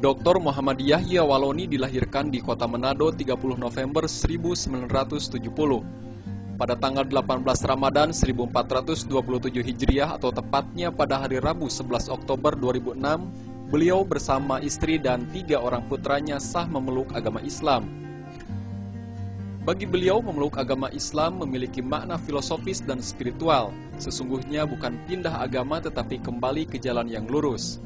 Dr. Muhammad Yahya Waloni dilahirkan di kota Manado 30 November 1970. Pada tanggal 18 Ramadan 1427 Hijriah atau tepatnya pada hari Rabu 11 Oktober 2006, beliau bersama istri dan 3 orang putranya sah memeluk agama Islam. Bagi beliau, memeluk agama Islam memiliki makna filosofis dan spiritual. Sesungguhnya bukan pindah agama tetapi kembali ke jalan yang lurus.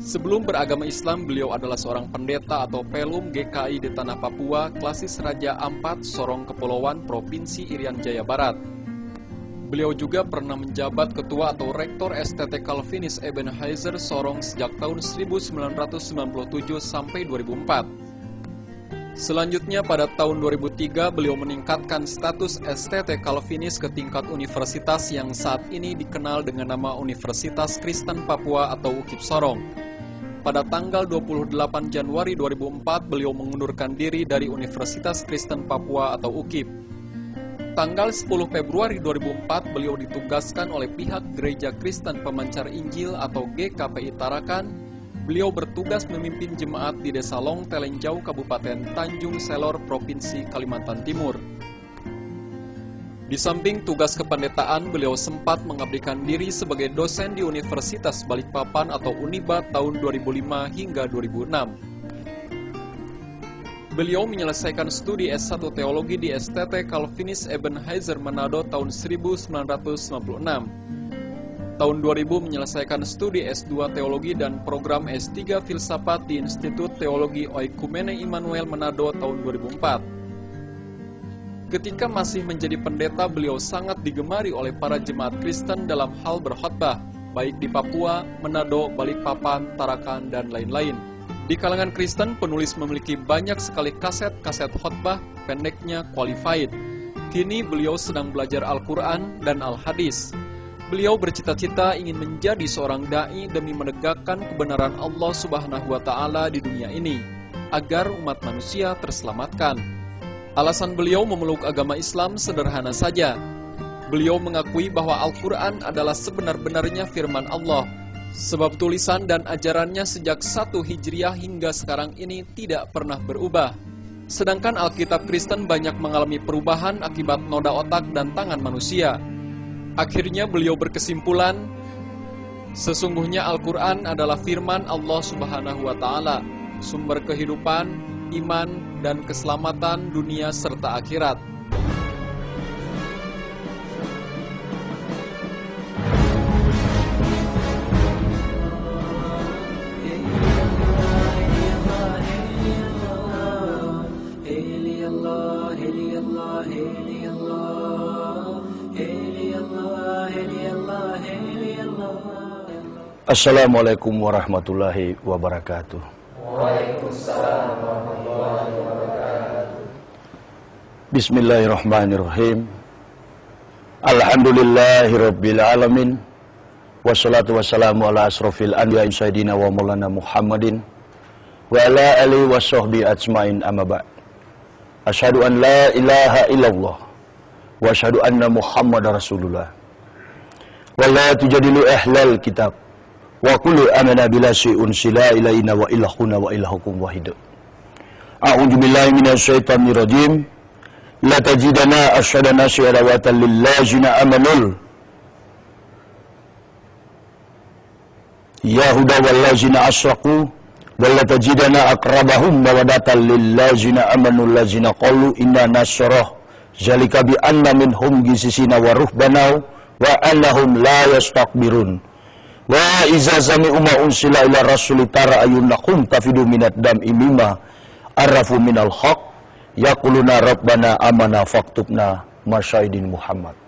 Sebelum beragama Islam, beliau adalah seorang pendeta atau pelum GKI di Tanah Papua, Klasis Raja Ampat, Sorong Kepulauan, Provinsi Irian Jaya Barat. Beliau juga pernah menjabat ketua atau rektor STT Calvinis Ebenezer Sorong sejak tahun 1997 sampai 2004. Selanjutnya pada tahun 2003 beliau meningkatkan status STT Calvinis ke tingkat universitas yang saat ini dikenal dengan nama Universitas Kristen Papua atau UKIP Sorong. Pada tanggal 28 Januari 2004 beliau mengundurkan diri dari Universitas Kristen Papua atau UKIP. Tanggal 10 Februari 2004 beliau ditugaskan oleh pihak Gereja Kristen Pemancar Injil atau GKPI Tarakan. Beliau bertugas memimpin jemaat di Desa Long Telenjau, Kabupaten Tanjung Selor, Provinsi Kalimantan Timur. Di samping tugas kependetaan, beliau sempat mengabdikan diri sebagai dosen di Universitas Balikpapan atau Uniba tahun 2005 hingga 2006. Beliau menyelesaikan studi S1 Teologi di STT Calvinis Ebenezer Manado tahun 1996. Tahun 2000 menyelesaikan studi S2 Teologi dan program S3 Filsafat di Institut Teologi Oikumene Immanuel Manado tahun 2004. Ketika masih menjadi pendeta, beliau sangat digemari oleh para jemaat Kristen dalam hal berkhotbah, baik di Papua, Manado, Balikpapan, Tarakan, dan lain-lain. Di kalangan Kristen, penulis memiliki banyak sekali kaset-kaset khotbah, pendeknya qualified. Kini beliau sedang belajar Al-Quran dan Al-Hadis. Beliau bercita-cita ingin menjadi seorang da'i demi menegakkan kebenaran Allah Subhanahu wa Ta'ala di dunia ini, agar umat manusia terselamatkan. Alasan beliau memeluk agama Islam sederhana saja. Beliau mengakui bahwa Al-Quran adalah sebenar-benarnya firman Allah, sebab tulisan dan ajarannya sejak 1 Hijriah hingga sekarang ini tidak pernah berubah. Sedangkan Alkitab Kristen banyak mengalami perubahan akibat noda otak dan tangan manusia. Akhirnya beliau berkesimpulan, sesungguhnya Al-Quran adalah firman Allah Subhanahu wa Ta'ala, sumber kehidupan, iman, dan keselamatan dunia serta akhirat. Assalamualaikum warahmatullahi wabarakatuh. Waalaikumsalam warahmatullahi wabarakatuh. Bismillahirrahmanirrahim. Alhamdulillahi rabbil alamin. Wassalatu wassalamu ala asrofil anbiya'i sayyidina wa maulana Muhammadin wa ala alihi wa sahbihi ajmain amma ba'd. Asyhadu an la ilaha illallah wa asyhadu anna Muhammadar Rasulullah. Wa la tujadilu ahlal kitab wa kullu amana bila syai'un sila ilaina wa ilahuna wa ilahukum wahid. A'udzu billahi minasyaitonir rajim. La tajidana asyadana syadawatan lillazina amanul yahuda wallazina asyraku wa la tajidana aqrabahum mawaddatan lillazina amanul lazina qalu inna nasrah zalika bi anna minhum gisisina wa ruhbana wa annahum la yastakbirun. Wa iza sami'u ma unsila ila rasuli tara ayunakum tafidu minad dam'i mimma arafu minal haq yaquluna rabbana amana faktubna masyahidin Muhammad.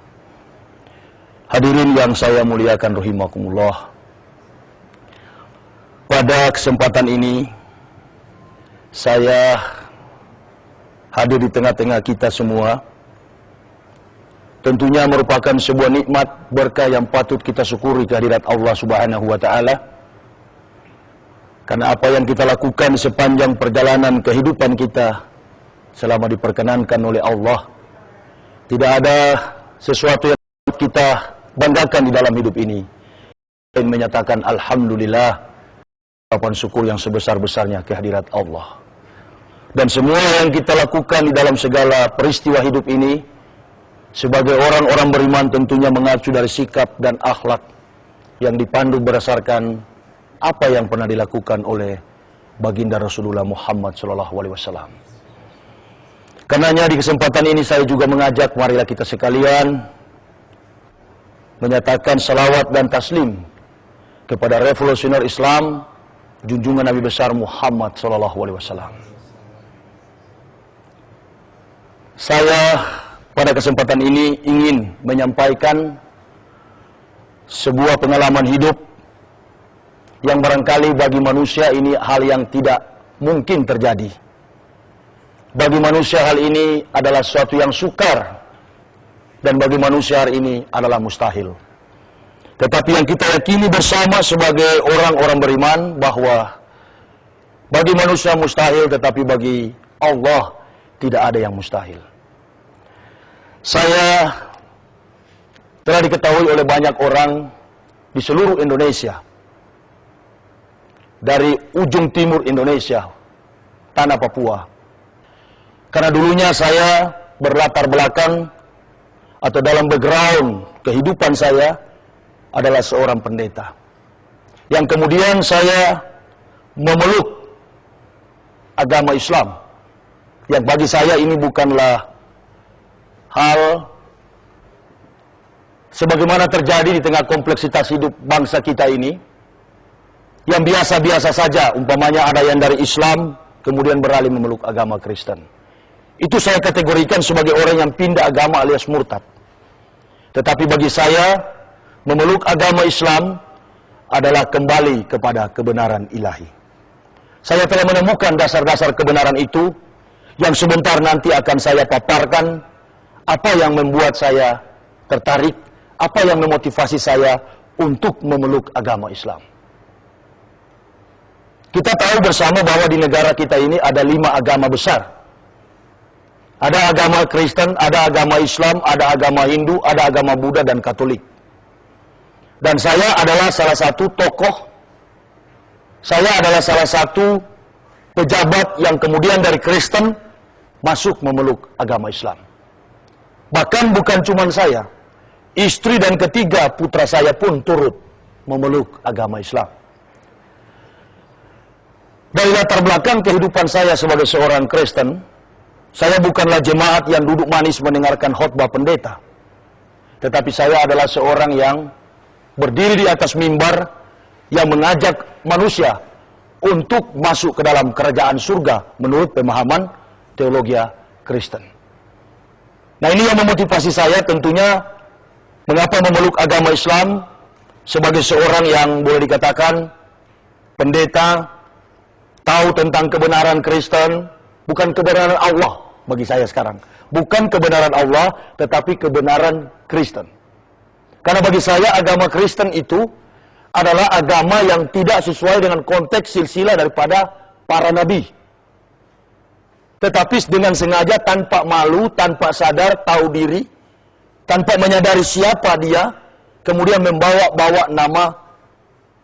Hadirin yang saya muliakan rahimakumullah, pada kesempatan ini saya hadir di tengah-tengah kita semua tentunya merupakan sebuah nikmat berkah yang patut kita syukuri kehadirat Allah Subhanahu wa taala. Karena apa yang kita lakukan sepanjang perjalanan kehidupan kita selama diperkenankan oleh Allah, tidak ada sesuatu yang kita banggakan di dalam hidup ini selain menyatakan alhamdulillah, ucapan syukur yang sebesar-besarnya kehadirat Allah. Dan semua yang kita lakukan di dalam segala peristiwa hidup ini sebagai orang-orang beriman tentunya mengacu dari sikap dan akhlak yang dipandu berdasarkan apa yang pernah dilakukan oleh baginda Rasulullah Muhammad SAW. Karenanya di kesempatan ini saya juga mengajak marilah kita sekalian menyatakan salawat dan taslim kepada revolusioner Islam, junjungan Nabi besar Muhammad SAW. Saya pada kesempatan ini ingin menyampaikan sebuah pengalaman hidup yang barangkali bagi manusia ini hal yang tidak mungkin terjadi. Bagi manusia hal ini adalah sesuatu yang sukar, dan bagi manusia hari ini adalah mustahil. Tetapi yang kita yakini bersama sebagai orang-orang beriman bahwa bagi manusia mustahil, tetapi bagi Allah tidak ada yang mustahil. Saya telah diketahui oleh banyak orang di seluruh Indonesia, dari ujung timur Indonesia, tanah Papua. Karena dulunya saya berlatar belakang atau dalam background kehidupan saya adalah seorang pendeta. Yang kemudian saya memeluk agama Islam, yang bagi saya ini bukanlah hal sebagaimana terjadi di tengah kompleksitas hidup bangsa kita ini, yang biasa-biasa saja, umpamanya ada yang dari Islam kemudian beralih memeluk agama Kristen. Itu saya kategorikan sebagai orang yang pindah agama alias murtad. Tetapi bagi saya, memeluk agama Islam adalah kembali kepada kebenaran ilahi. Saya telah menemukan dasar-dasar kebenaran itu, yang sebentar nanti akan saya paparkan. Apa yang membuat saya tertarik, apa yang memotivasi saya untuk memeluk agama Islam. Kita tahu bersama bahwa di negara kita ini ada 5 agama besar. Ada agama Kristen, ada agama Islam, ada agama Hindu, ada agama Buddha dan Katolik. Dan saya adalah salah satu tokoh, saya adalah salah satu pejabat yang kemudian dari Kristen masuk memeluk agama Islam. Bahkan bukan cuma saya, istri dan ketiga putra saya pun turut memeluk agama Islam. Dari latar belakang kehidupan saya sebagai seorang Kristen, saya bukanlah jemaat yang duduk manis mendengarkan khotbah pendeta. Tetapi saya adalah seorang yang berdiri di atas mimbar yang mengajak manusia untuk masuk ke dalam kerajaan surga menurut pemahaman teologi Kristen. Nah, ini yang memotivasi saya tentunya mengapa memeluk agama Islam sebagai seorang yang boleh dikatakan pendeta, tahu tentang kebenaran Kristen, bukan kebenaran Allah bagi saya sekarang. Bukan kebenaran Allah, tetapi kebenaran Kristen. Karena bagi saya agama Kristen itu adalah agama yang tidak sesuai dengan konteks silsilah daripada para nabi. Tetapi dengan sengaja, tanpa malu, tanpa sadar, tahu diri, tanpa menyadari siapa dia, kemudian membawa-bawa nama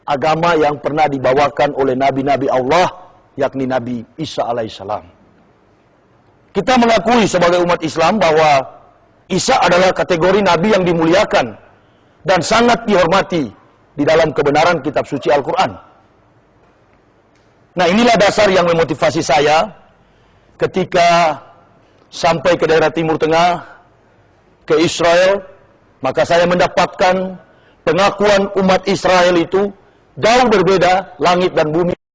agama yang pernah dibawakan oleh nabi-nabi Allah, yakni Nabi Isa alaihissalam. Kita mengakui sebagai umat Islam bahwa Isa adalah kategori nabi yang dimuliakan dan sangat dihormati di dalam kebenaran kitab suci Al-Quran. Nah, inilah dasar yang memotivasi saya ketika sampai ke daerah Timur Tengah, ke Israel, maka saya mendapatkan pengakuan umat Israel itu jauh berbeda langit dan bumi